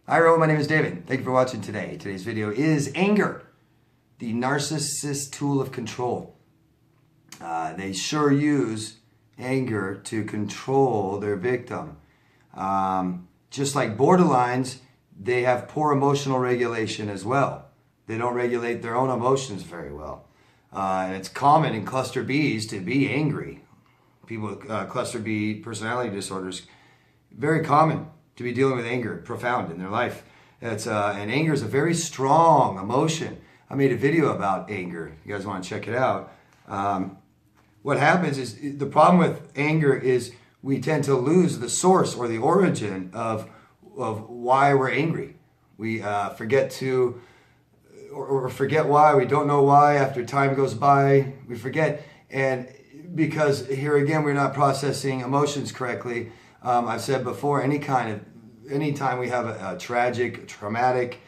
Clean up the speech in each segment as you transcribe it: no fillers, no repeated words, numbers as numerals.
Hi everyone, my name is David. Thank you for watching today. Today's video is anger, the narcissist tool of control. They sure use anger to control their victim. Just like borderlines, they have poor emotional regulation as well. They don't regulate their own emotions very well. And it's common in cluster Bs to be angry. People with cluster B personality disorders, very common to be dealing with anger, profound in their life. And anger is a very strong emotion. I made a video about anger. If you guys want to check it out. What happens is, the problem with anger is we tend to lose the source or the origin of why we're angry. We forget to, or forget why. We don't know why. After time goes by, we forget. And because here again, we're not processing emotions correctly. I've said before, anytime we have a tragic, traumatic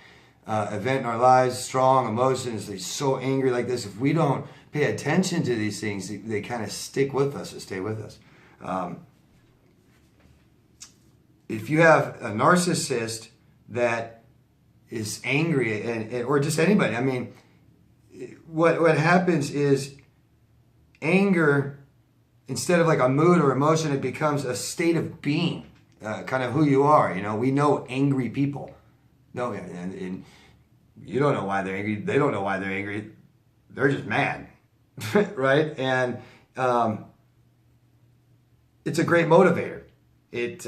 event in our lives, strong emotions, they're so angry like this, if we don't pay attention to these things, they kind of stick with us or stay with us. If you have a narcissist that is angry, or just anybody, I mean, what happens is anger, instead of like a mood or emotion, it becomes a state of being, kind of who you are. You know, we know angry people. No, and you don't know why they're angry. They don't know why they're angry. They're just mad, right? And it's a great motivator. It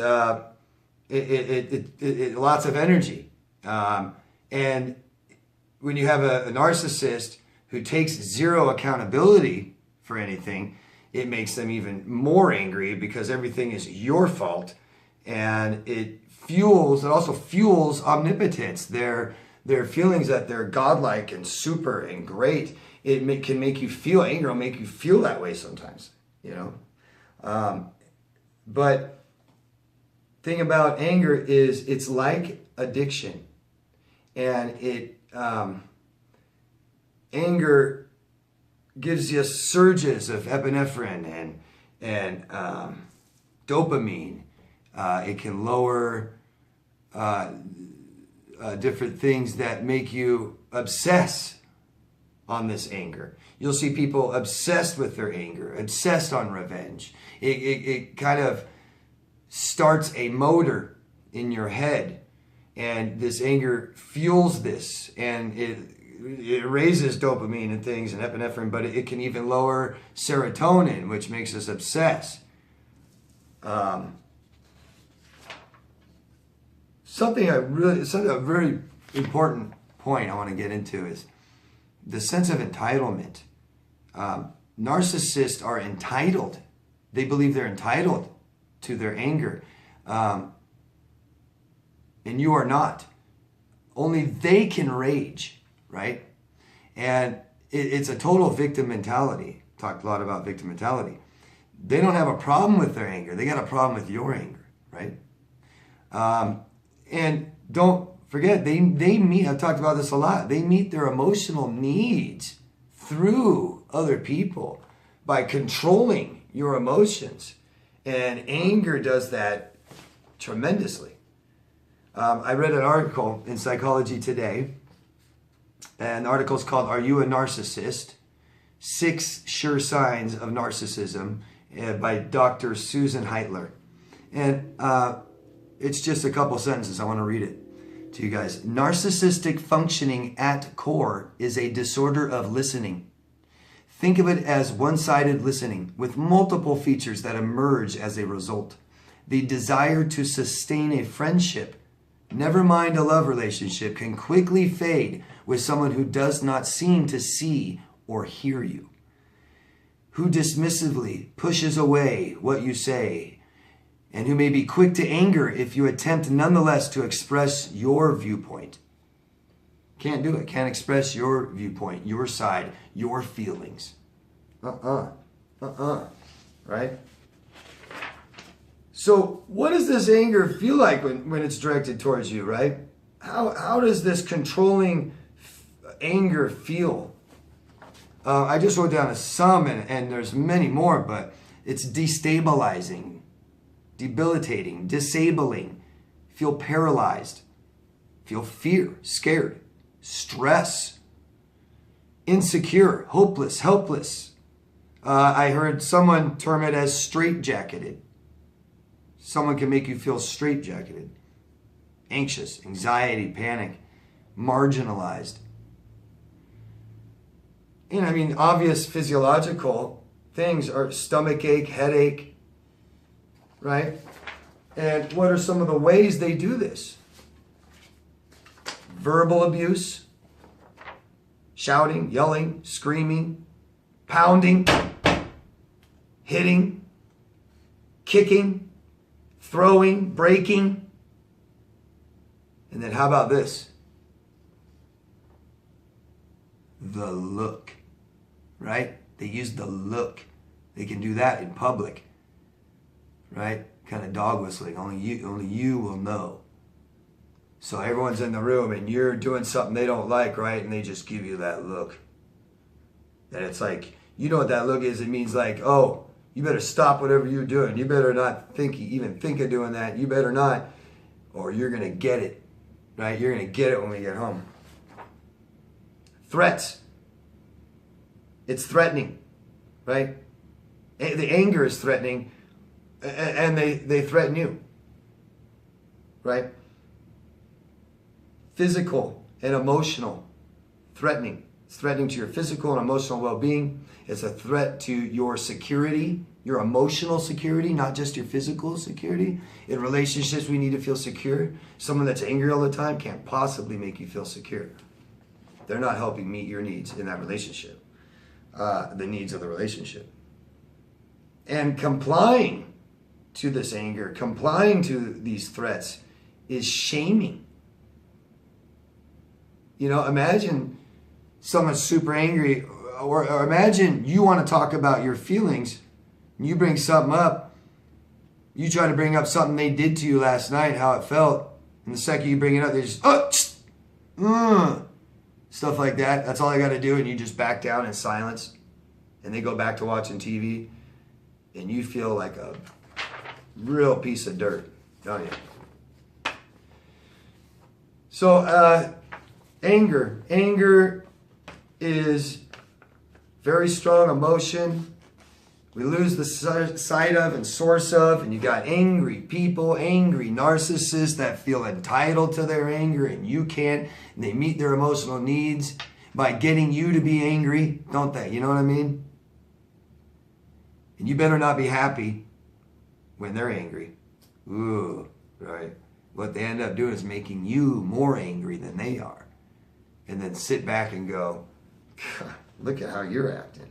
lots of energy. And when you have a narcissist who takes zero accountability for anything, it makes them even more angry because everything is your fault, and it also fuels omnipotence. Their feelings that they're godlike and super and great. Can make you feel anger, will make you feel that way sometimes, you know. But thing about anger is it's like addiction, and anger gives you surges of epinephrine and dopamine. It can lower different things that make you obsess on this anger. You'll see people obsessed with their anger, obsessed on revenge. It kind of starts a motor in your head, and this anger fuels this, and it raises dopamine and things and epinephrine, but it can even lower serotonin, which makes us obsess. A very important point I want to get into is the sense of entitlement. Narcissists are entitled. They believe they're entitled to their anger. And you are not. Only they can rage, right? And it's a total victim mentality. Talked a lot about victim mentality. They don't have a problem with their anger. They got a problem with your anger, right? And don't forget, they meet, I've talked about this a lot, they meet their emotional needs through other people by controlling your emotions. And anger does that tremendously. I read an article in Psychology Today, and the article is called "Are You a Narcissist? 6 Sure Signs of Narcissism" by Dr. Susan Heitler. And it's just a couple sentences. I want to read it to you guys. Narcissistic functioning at core is a disorder of listening. Think of it as one-sided listening with multiple features that emerge as a result. The desire to sustain a friendship, never mind a love relationship, can quickly fade with someone who does not seem to see or hear you, who dismissively pushes away what you say, and who may be quick to anger if you attempt nonetheless to express your viewpoint. Can't do it. Can't express your viewpoint, your side, your feelings. Right? So what does this anger feel like when it's directed towards you, right? How does this controlling anger feel? I just wrote down some, and there's many more, but it's destabilizing, debilitating, disabling, feel paralyzed, feel fear, scared, stress, insecure, hopeless, helpless. I heard someone term it as straitjacketed. Someone can make you feel straitjacketed, anxious, anxiety, panic, marginalized. And I mean, obvious physiological things are stomach ache, headache, right? And what are some of the ways they do this? Verbal abuse, shouting, yelling, screaming, pounding, hitting, kicking, throwing, breaking. And then how about this? The look, right? They use the look. They can do that in public, right? Kind of dog whistling. Only you will know. So everyone's in the room and you're doing something they don't like, right? And they just give you that look. And it's like, you know what that look is? It means like, oh, you better stop whatever you're doing. You better not even think of doing that. You better not, or you're going to get it, right? You're going to get it when we get home. Threats. It's threatening, right? The anger is threatening, and they threaten you, right? Physical and emotional threatening. It's threatening to your physical and emotional well-being. It's a threat to your security, your emotional security, not just your physical security. In relationships, we need to feel secure. Someone that's angry all the time can't possibly make you feel secure. They're not helping meet your needs in that relationship, the needs of the relationship. And complying to this anger, complying to these threats is shaming. You know, imagine someone's super angry, or imagine you want to talk about your feelings, and you bring something up, you try to bring up something they did to you last night, how it felt, and the second you bring it up, they just, stuff like that. That's all I got to do, and you just back down in silence, and they go back to watching TV, and you feel like a real piece of dirt, don't you? So, anger. Anger is very strong emotion. We lose the sight of and source of, and you got angry people, angry narcissists that feel entitled to their anger and you can't, and they meet their emotional needs by getting you to be angry, don't they? You know what I mean? And you better not be happy when they're angry. Ooh, right? What they end up doing is making you more angry than they are. And then sit back and go, look at how you're acting.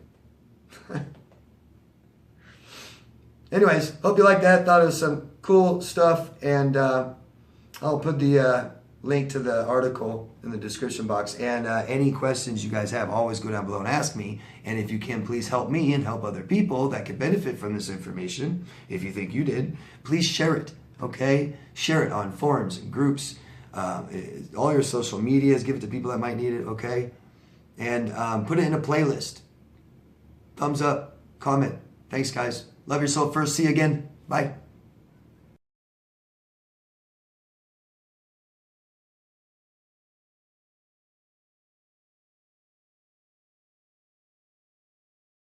Anyways, hope you liked that. Thought it was some cool stuff. And I'll put the link to the article in the description box. And any questions you guys have, always go down below and ask me. And if you can, please help me and help other people that could benefit from this information. If you think you did, please share it, okay? Share it on forums and groups. All your social medias, give it to people that might need it, okay? And put it in a playlist. Thumbs up, comment. Thanks, guys. Love yourself first. See you again. Bye.